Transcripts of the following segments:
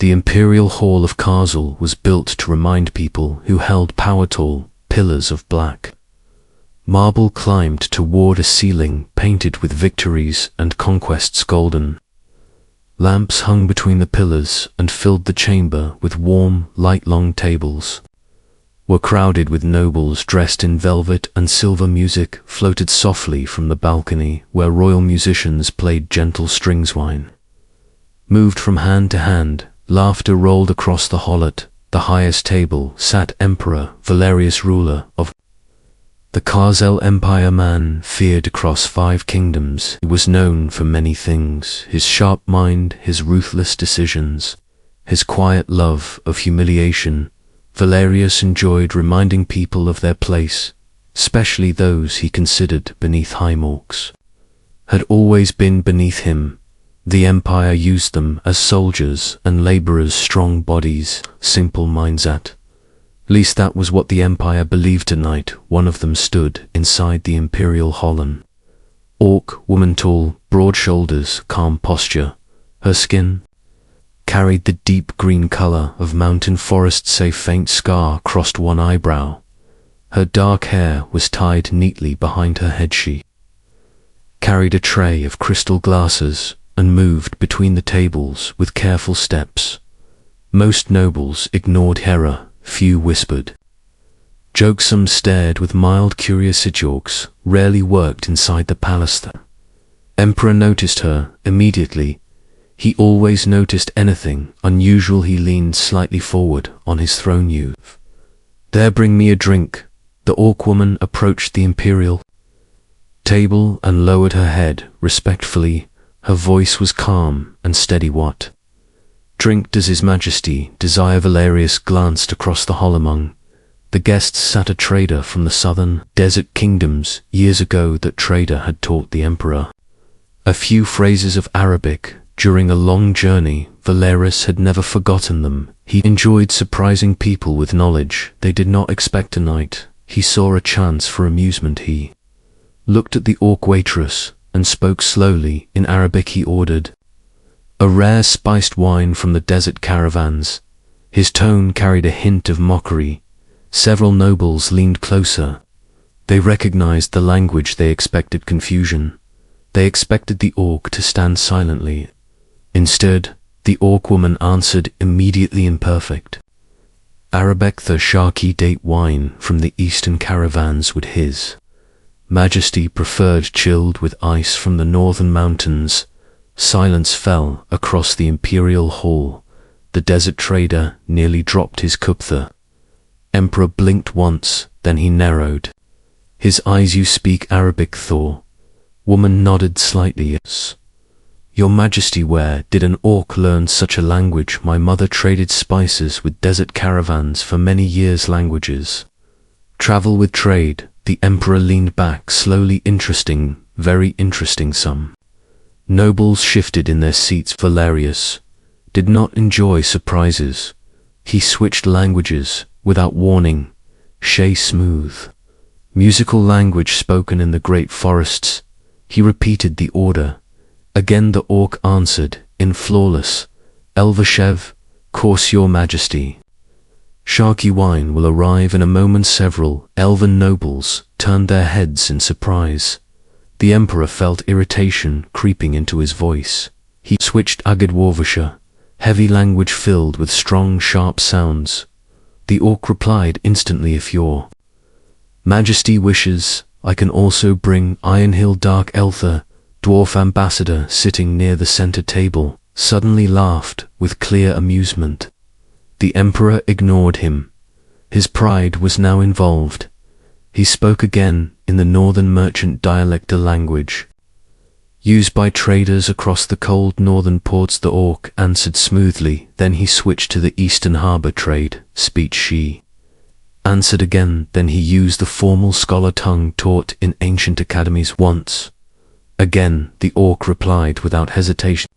The imperial hall of Karzul was built to remind people who held power tall pillars of black. Marble climbed toward a ceiling painted with victories and conquests golden. Lamps hung between the pillars and filled the chamber with warm, light-long tables. Were crowded with nobles dressed in velvet, and silver music floated softly from the balcony where royal musicians played gentle strings wine. Moved from hand to hand, laughter rolled across the hall. At the highest table sat Emperor Valerius, ruler of the Karzel Empire, man feared across 5 kingdoms. He was known for many things: his sharp mind, his ruthless decisions, his quiet love of humiliation. Valerius enjoyed reminding people of their place, especially those he considered beneath him. Orcs had always been beneath him. The empire used them as soldiers and laborers, strong bodies, simple minds. At least that was what the empire believed. Tonight, one of them stood inside the imperial hall. An orc woman, tall, broad shoulders, calm posture. Her skin carried the deep green color of mountain forests. A faint scar crossed one eyebrow. Her dark hair was tied neatly behind her head. She carried a tray of crystal glasses and moved between the tables with careful steps. Most nobles ignored her, few whispered. Jokes, some stared with mild curiosity. Orcs rarely worked inside the palace. The emperor noticed her immediately. He always noticed anything unusual. He leaned slightly forward on his throne. You there, bring me a drink. The orc woman approached the imperial table and lowered her head respectfully. Her voice was calm and steady. What drink does His Majesty desire? Valerius glanced across the hall. Among the guests sat a trader from the southern desert kingdoms. Years ago, that trader had taught the emperor a few phrases of Arabic. During a long journey, Valerius had never forgotten them. He enjoyed surprising people with knowledge they did not expect. Tonight, he saw a chance for amusement. He looked at the Orc Waitress and spoke slowly in Arabic. He ordered a rare spiced wine from the desert caravans. His tone carried a hint of mockery. Several nobles leaned closer. They recognized the language. They expected confusion. They expected the orc to stand silently. Instead, the orc woman answered immediately in perfect Arabic. The Sharqi date wine from the eastern caravans would His Majesty preferred chilled with ice from the northern mountains. Silence fell across the imperial hall. The desert trader nearly dropped his cup. The emperor blinked once, then he narrowed his eyes. You speak Arabic? The woman nodded slightly. Yes. Your Majesty, where did an orc learn such a language? My mother traded spices with desert caravans for many years. Languages travel with trade. The emperor leaned back slowly. Interesting, very interesting. Some nobles shifted in their seats. Valerius did not enjoy surprises. He switched languages without warning. Smooth, musical language spoken in the great forests. He repeated the order. Again the orc answered in flawless Elvashev, course, Your Majesty. Sharqi wine will arrive in a moment. Several elven nobles turned their heads in surprise. The emperor felt irritation creeping into his voice. He switched Agedwarvisha, heavy language filled with strong, sharp sounds. The orc replied instantly, If Your Majesty wishes, I can also bring Ironhill. Dark Elther, dwarf ambassador sitting near the center table, suddenly laughed with clear amusement. The emperor ignored him. His pride was now involved. He spoke again in the northern merchant dialect, a language used by traders across the cold northern ports. The orc answered smoothly. Then he switched to the eastern harbor trade speech. She answered again. Then he used the formal scholar tongue taught in ancient academies. Once again, the orc replied without hesitation.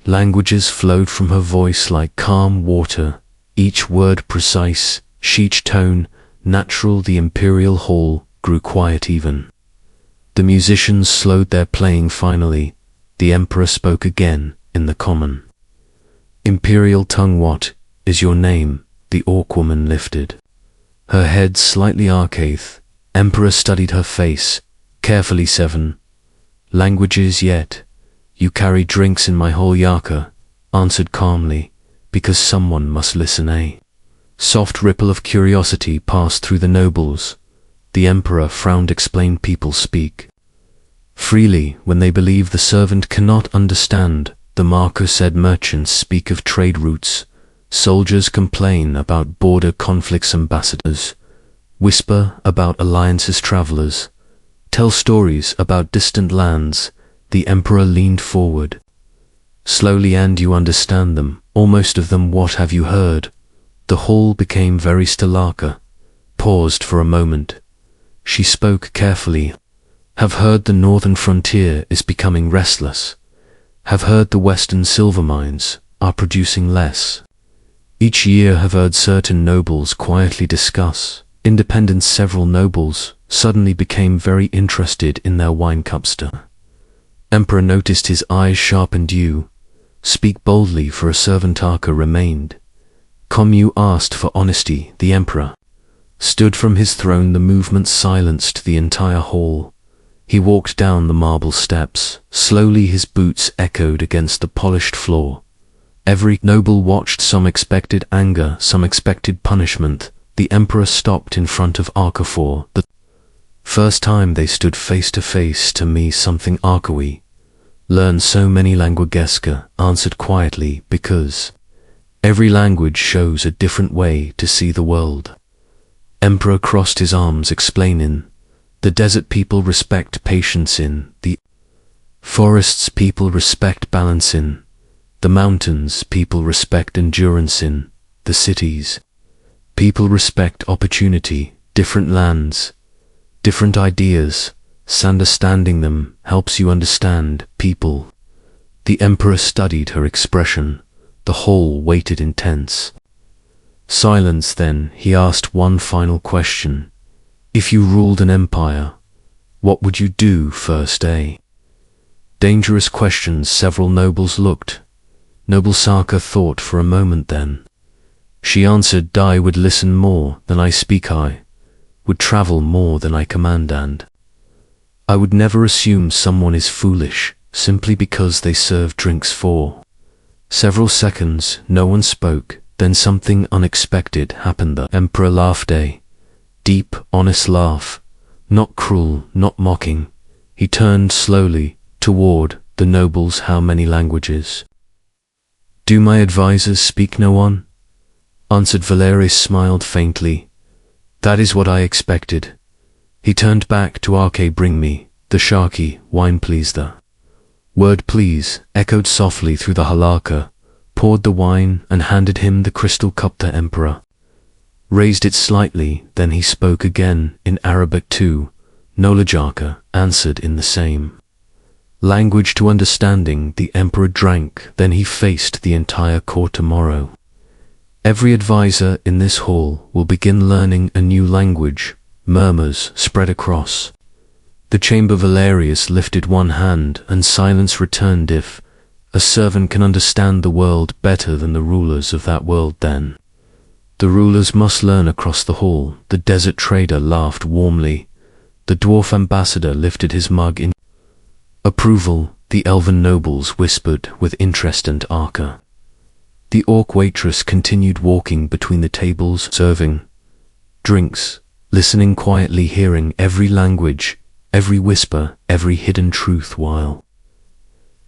Languages flowed from her voice like calm water, each word precise, each tone natural. The imperial hall grew quiet. Even the musicians slowed their playing. Finally, the emperor spoke again in the common Imperial tongue, what is your name? The orc woman lifted her head slightly arcade. Emperor studied her face carefully. 7 languages yet. You carry drinks in my whole yaka, answered calmly, because someone must listen. A soft ripple of curiosity passed through the nobles. The emperor frowned. Explained, people speak freely when they believe the servant cannot understand. The marker said, merchants speak of trade routes, soldiers complain about border conflicts, ambassadors whisper about alliances, travelers tell stories about distant lands. The emperor leaned forward slowly. And you understand them, or most of them? What have you heard? The hall became very still. Arca paused for a moment. She spoke carefully. Have heard the northern frontier is becoming restless. Have heard the western silver mines are producing less. Each year have heard certain nobles quietly discuss independence. Several nobles suddenly became very interested in their wine cups. Emperor noticed, his eyes sharpened. You speak boldly for a servant. Arca remained calm. You asked for honesty. The emperor stood from his throne. The movement silenced the entire hall. He walked down the marble steps. Slowly his boots echoed against the polished floor. Every noble watched. Some expected anger, some expected punishment. The emperor stopped in front of Arca for the first time. They stood face to face. To me something Arcawi. Learn so many languageska, answered quietly, because every language shows a different way to see the world. Emperor crossed his arms, explaining, the desert people respect patience, in the forests people respect balance, in the mountains people respect endurance, in the cities people respect opportunity. Different lands, different ideas. Understanding them helps you understand people. The emperor studied her expression. The hall waited in tense silence. Then he asked one final question. If you ruled an empire, what would you do first? A dangerous questions. Several nobles looked. Noble Saka thought for a moment. Then she answered, I would listen more than I speak. I would travel more than I command, and I would never assume someone is foolish simply because they serve drinks. For several seconds no one spoke. Then something unexpected happened. The emperor laughed, a deep, honest laugh, not cruel, not mocking. He turned slowly toward the nobles. How many languages do my advisors speak? No one, answered Valeris. Smiled faintly. That is what I expected. He turned back to Arca. Bring me the sharky wine, please. The word please echoed softly through the halaka, poured the wine and handed him the crystal cup. The emperor raised it slightly. Then he spoke again in Arabic. Too knowledge. Arca answered in the same language. To understanding. The emperor drank. Then he faced the entire court. Tomorrow every advisor in this hall will begin learning a new language. Murmurs spread across the chamber. Valerius lifted one hand and silence returned. If a servant can understand the world better than the rulers of that world, then the rulers must learn. Across the hall the desert trader laughed warmly. The dwarf ambassador lifted his mug in approval. The elven nobles whispered with interest, and Arca, the orc waitress, continued walking between the tables, serving drinks, listening quietly, hearing every language, every whisper, every hidden truth, while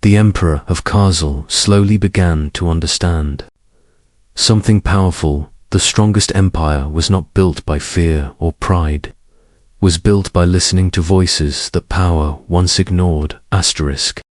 the emperor of Karzal slowly began to understand something powerful. The strongest empire was not built by fear or pride, was built by listening to voices that power once ignored. Asterisk.